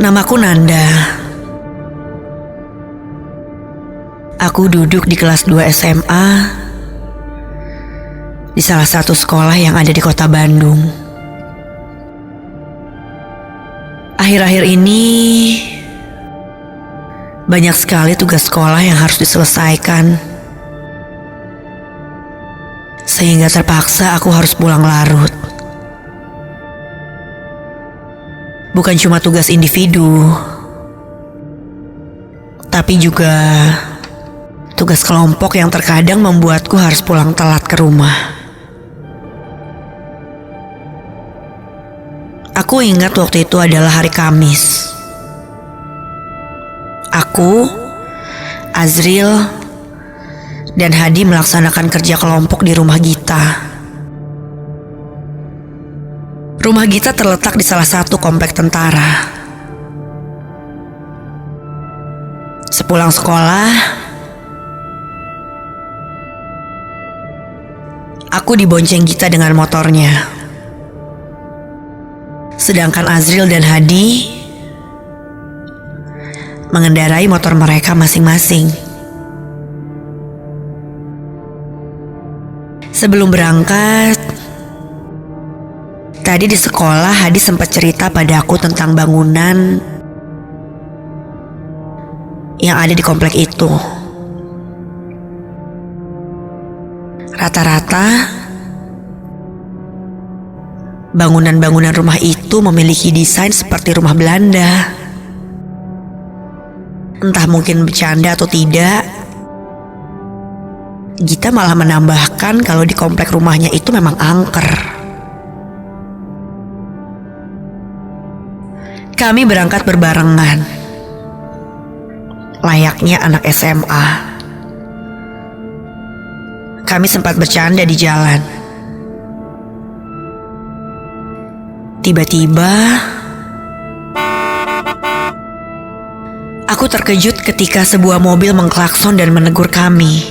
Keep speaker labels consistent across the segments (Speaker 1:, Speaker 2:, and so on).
Speaker 1: Namaku Nanda. Aku duduk di kelas 2 SMA di salah satu sekolah yang ada di kota Bandung. Akhir-akhir ini banyak sekali tugas sekolah yang harus diselesaikan, sehingga terpaksa aku harus pulang larut. Bukan cuma tugas individu, tapi juga tugas kelompok yang terkadang membuatku harus pulang telat ke rumah. Aku ingat waktu itu adalah hari Kamis. Aku, Azril, dan Hadi melaksanakan kerja kelompok di rumah Gita. Rumah Gita terletak di salah satu komplek tentara. Sepulang sekolah, aku dibonceng Gita dengan motornya. Sedangkan Azril dan Hadi mengendarai motor mereka masing-masing. Sebelum berangkat, tadi di sekolah Hadi sempat cerita pada aku tentang bangunan yang ada di komplek itu. Rata-rata bangunan-bangunan rumah itu memiliki desain seperti rumah Belanda. Entah mungkin bercanda atau tidak, Gita malah menambahkan kalau di komplek rumahnya itu memang angker. Kami berangkat berbarengan, layaknya anak SMA. Kami sempat bercanda di jalan. Tiba-tiba, aku terkejut ketika sebuah mobil mengklakson dan menegur kami.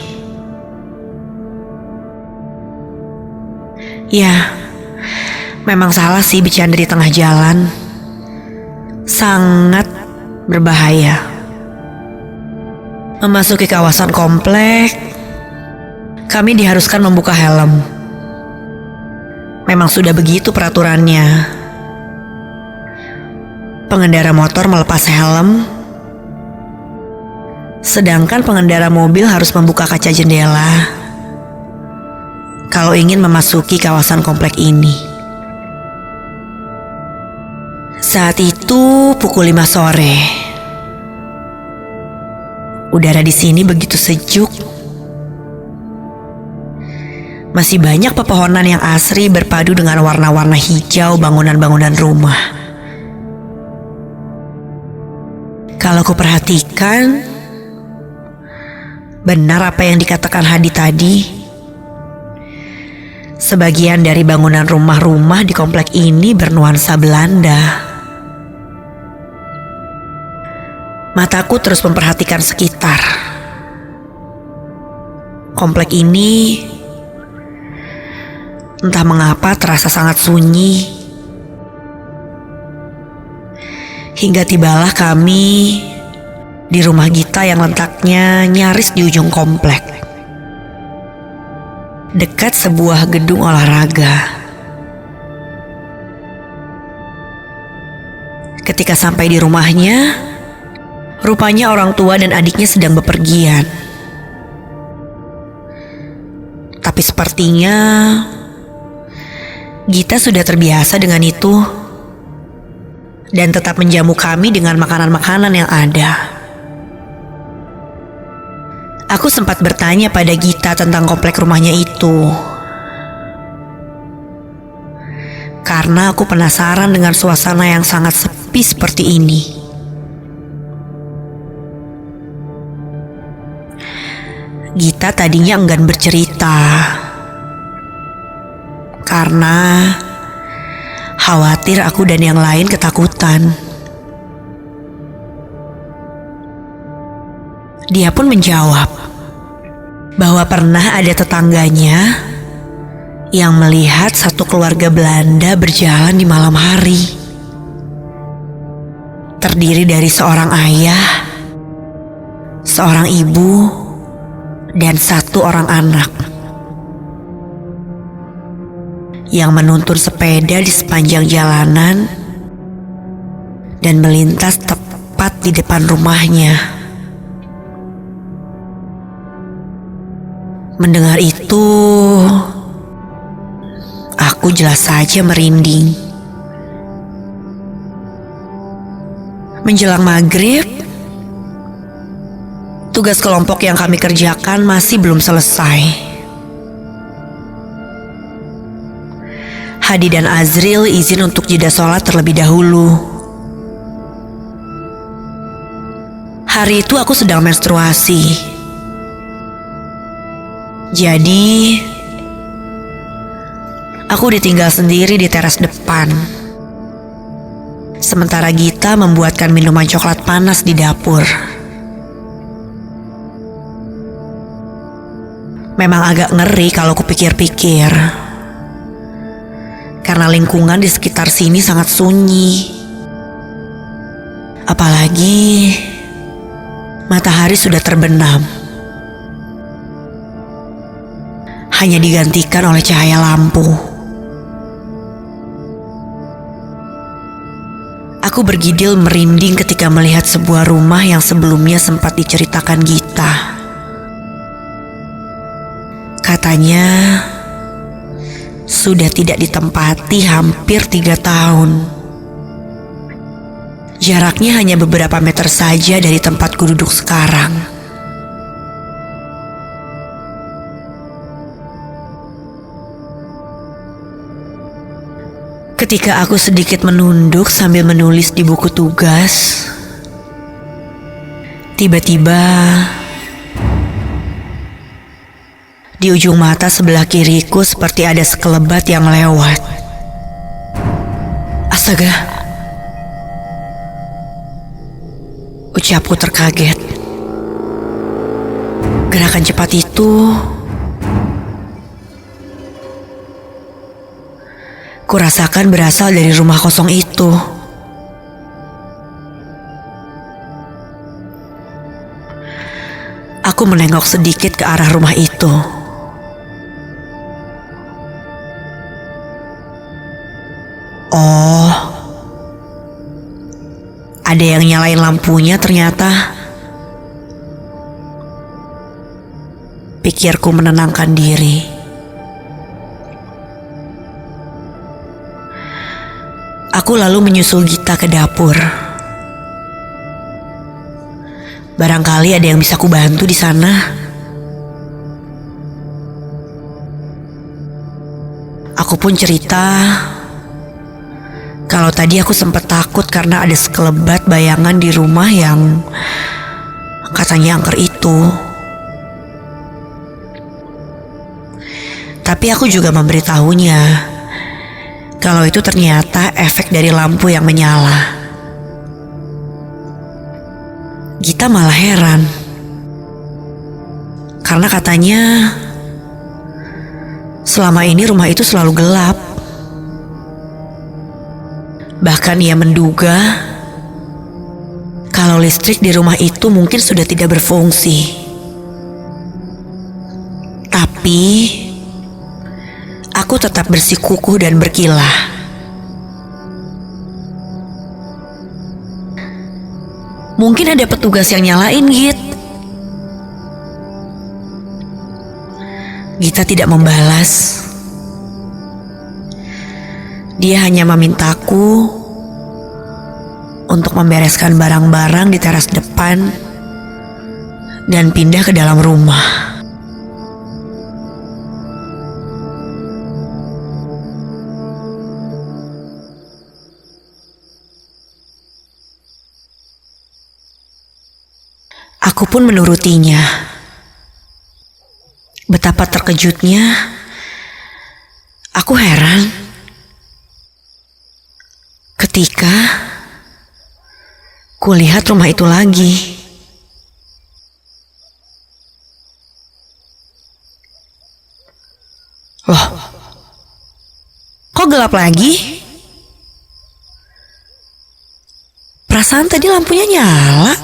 Speaker 1: Ya, memang salah sih bercanda di tengah jalan. Sangat berbahaya. Memasuki kawasan komplek, kami diharuskan membuka helm. Memang sudah begitu peraturannya. Pengendara motor melepas helm, sedangkan pengendara mobil harus membuka kaca jendela kalau ingin memasuki kawasan komplek ini. Saat itu pukul 5 sore. Udara di sini begitu sejuk. Masih banyak pepohonan yang asri berpadu dengan warna-warna hijau bangunan-bangunan rumah. Kalau ku perhatikan, benar apa yang dikatakan Hadi tadi. Sebagian dari bangunan rumah-rumah di komplek ini bernuansa Belanda. Mataku terus memperhatikan sekitar. Komplek ini entah mengapa terasa sangat sunyi. Hingga tibalah kami di rumah Gita yang letaknya nyaris di ujung komplek, dekat sebuah gedung olahraga. Ketika sampai di rumahnya, rupanya orang tua dan adiknya sedang bepergian. Tapi sepertinya Gita sudah terbiasa dengan itu dan tetap menjamu kami dengan makanan-makanan yang ada. Aku sempat bertanya pada Gita tentang komplek rumahnya itu, karena aku penasaran dengan suasana yang sangat sepi seperti ini. Gita tadinya enggan bercerita karena khawatir aku dan yang lain ketakutan. Dia pun menjawab bahwa pernah ada tetangganya yang melihat satu keluarga Belanda berjalan di malam hari. terdiri dari seorang ayah, seorang ibu, dan satu orang anak yang menuntun sepeda di sepanjang jalanan dan melintas tepat di depan rumahnya. Mendengar itu, aku jelas saja merinding. Menjelang maghrib, tugas kelompok yang kami kerjakan masih belum selesai. Hadi dan Azril izin untuk jeda sholat terlebih dahulu. Hari itu aku sedang menstruasi. Jadi, aku ditinggal sendiri di teras depan. Sementara Gita membuatkan minuman coklat panas di dapur. Memang agak ngeri kalau kupikir-pikir. Karena lingkungan di sekitar sini sangat sunyi. Apalagi matahari sudah terbenam. Hanya digantikan oleh cahaya lampu. Aku bergidil merinding ketika melihat sebuah rumah yang sebelumnya sempat diceritakan Gita. Katanya sudah tidak ditempati hampir 3 tahun. Jaraknya hanya beberapa meter saja dari tempatku duduk sekarang. Ketika aku sedikit menunduk sambil menulis di buku tugas, tiba-tiba di ujung mata sebelah kiriku seperti ada sekelebat yang lewat. Astaga! Ucapku terkaget. Gerakan cepat itu kurasakan berasal dari rumah kosong itu. Aku menengok sedikit ke arah rumah itu. Oh, ada yang nyalain lampunya ternyata. Pikirku menenangkan diri. Aku lalu menyusul Gita ke dapur. Barangkali ada yang bisa kubantu di sana. Aku pun cerita kalau tadi aku sempat takut karena ada sekelebat bayangan di rumah yang katanya angker itu. Tapi aku juga memberitahunya kalau itu ternyata efek dari lampu yang menyala. Gita malah heran. Karena katanya selama ini rumah itu selalu gelap. Bahkan ia menduga kalau listrik di rumah itu mungkin sudah tidak berfungsi. Tapi aku tetap bersikukuh dan berkilah. Mungkin ada petugas yang nyalain, Git. Gita tidak membalas. Dia hanya memintaku untuk membereskan barang-barang di teras depan dan pindah ke dalam rumah. Aku pun menurutinya. Betapa terkejutnya. Aku heran ketika kulihat rumah itu lagi. Loh, kok gelap lagi? Perasaan tadi lampunya nyala.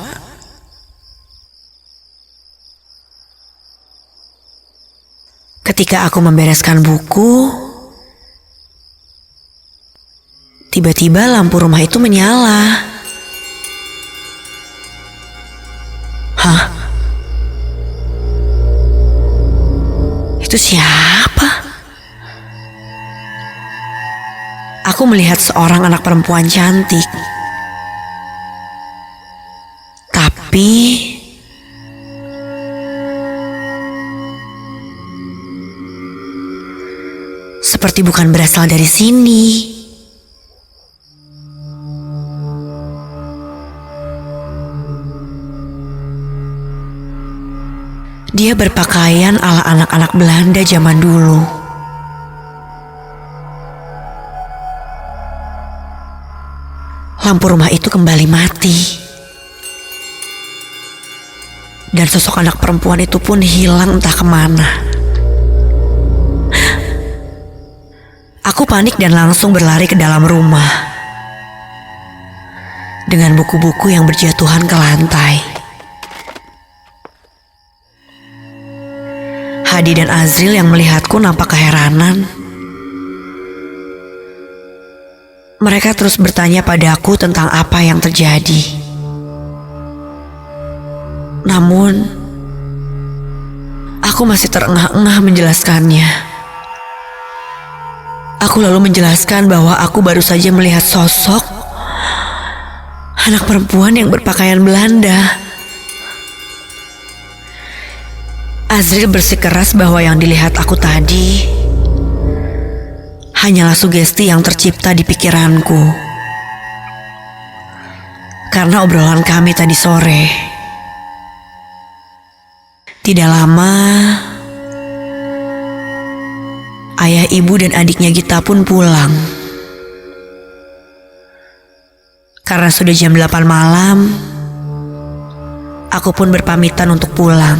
Speaker 1: Ketika aku membereskan buku, tiba-tiba lampu rumah itu menyala. Hah? Itu siapa? Aku melihat seorang anak perempuan cantik. Tapi seperti bukan berasal dari sini. Dia berpakaian ala anak-anak Belanda zaman dulu. Lampu rumah itu kembali mati. Dan sosok anak perempuan itu pun hilang entah kemana. Aku panik dan langsung berlari ke dalam rumah. Dengan buku-buku yang berjatuhan ke lantai. Hadi dan Azril yang melihatku nampak keheranan. Mereka terus bertanya padaku tentang apa yang terjadi. Namun, aku masih terengah-engah menjelaskannya. Aku lalu menjelaskan bahwa aku baru saja melihat sosok anak perempuan yang berpakaian Belanda. Azril bersikeras bahwa yang dilihat aku tadi hanyalah sugesti yang tercipta di pikiranku. Karena obrolan kami tadi sore. Tidak lama, ayah, ibu, dan adiknya Gita pun pulang. Karena sudah jam 8 malam, aku pun berpamitan untuk pulang.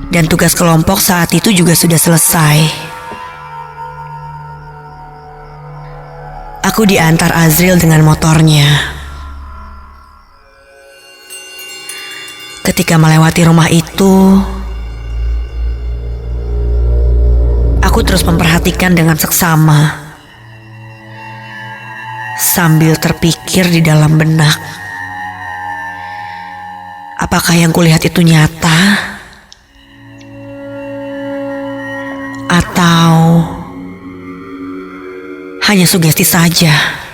Speaker 1: Dan tugas kelompok saat itu juga sudah selesai. Aku diantar Azril dengan motornya. Ketika melewati rumah itu, aku terus memperhatikan dengan seksama. Sambil terpikir di dalam benak. Apakah yang kulihat itu nyata? Atau hanya sugesti saja?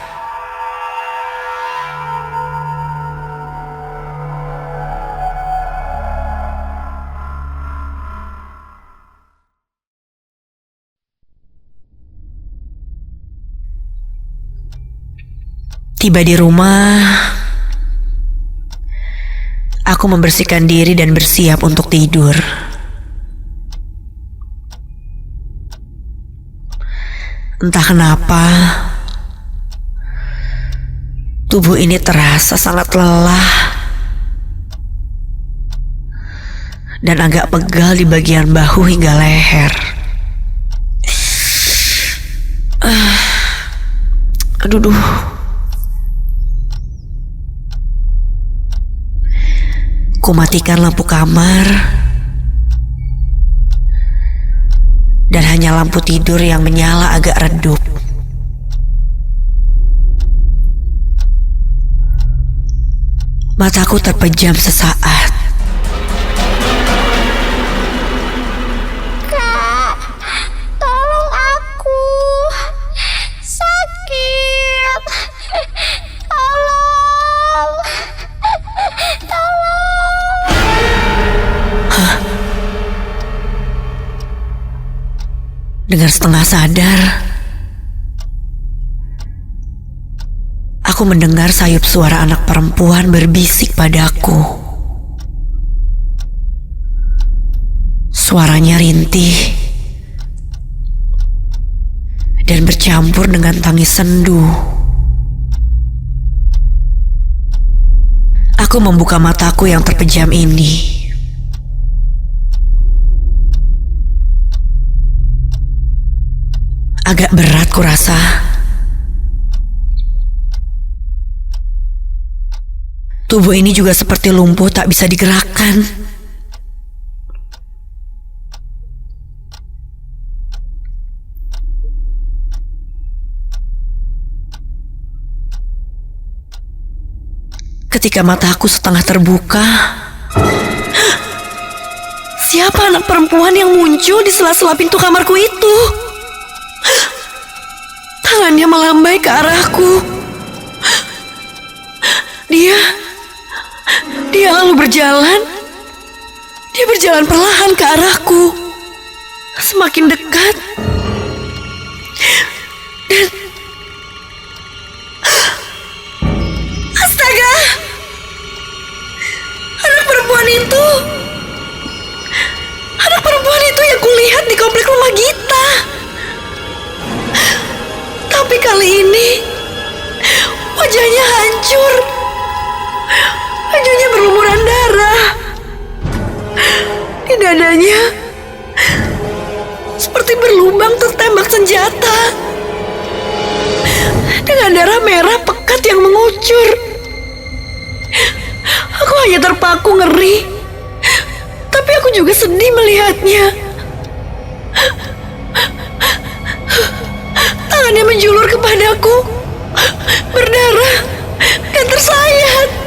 Speaker 1: Tiba di rumah, aku membersihkan diri dan bersiap untuk tidur. Entah kenapa, tubuh ini terasa sangat lelah dan agak pegal di bagian bahu hingga leher. Aduh. Ku matikan lampu kamar dan hanya lampu tidur yang menyala agak redup. Mataku terpejam sesaat.
Speaker 2: Kak, tolong aku. Sakit. Tolong.
Speaker 1: Dengan setengah sadar, aku mendengar sayup suara anak perempuan berbisik padaku. Suaranya rintih dan bercampur dengan tangis sendu. Aku membuka mataku yang terpejam ini. Agak berat kurasa. Tubuh ini juga seperti lumpuh tak bisa digerakkan. Ketika mataku setengah terbuka, siapa anak perempuan yang muncul di sela-sela pintu kamarku itu? Tangannya melambai ke arahku. Dia lalu berjalan. Dia berjalan perlahan ke arahku. Semakin dekat. Dan astaga! Anak perempuan itu yang kulihat di komplek rumah Gita. Tapi kali ini wajahnya hancur. Bajunya berlumuran darah. Di dadanya seperti berlubang tertembak senjata. Dengan darah merah pekat yang mengucur. Aku hanya terpaku ngeri. Tapi aku juga sedih melihatnya. Tangannya menjulur kepadaku, berdarah dan tersayat.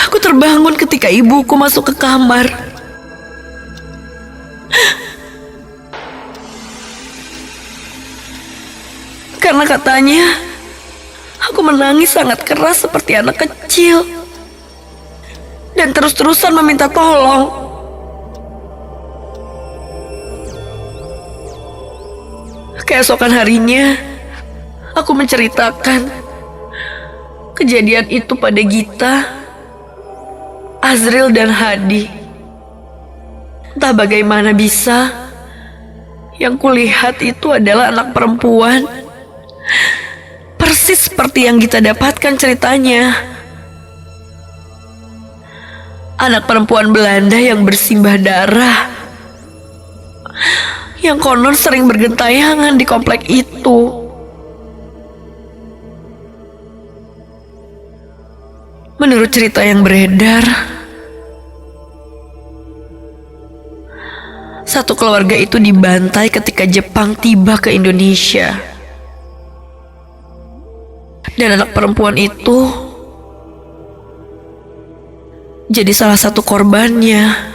Speaker 1: Aku terbangun ketika ibuku masuk ke kamar. Karena katanya aku menangis sangat keras seperti anak kecil dan terus-terusan meminta tolong. Keesokan harinya, aku menceritakan kejadian itu pada Gita, Azril, dan Hadi. Entah bagaimana bisa, yang kulihat itu adalah anak perempuan, persis seperti yang Gita dapatkan ceritanya. Anak perempuan Belanda yang bersimbah darah, yang konon sering bergentayangan di komplek itu. Menurut cerita yang beredar, satu keluarga itu dibantai ketika Jepang tiba ke Indonesia. Dan anak perempuan itu jadi salah satu korbannya.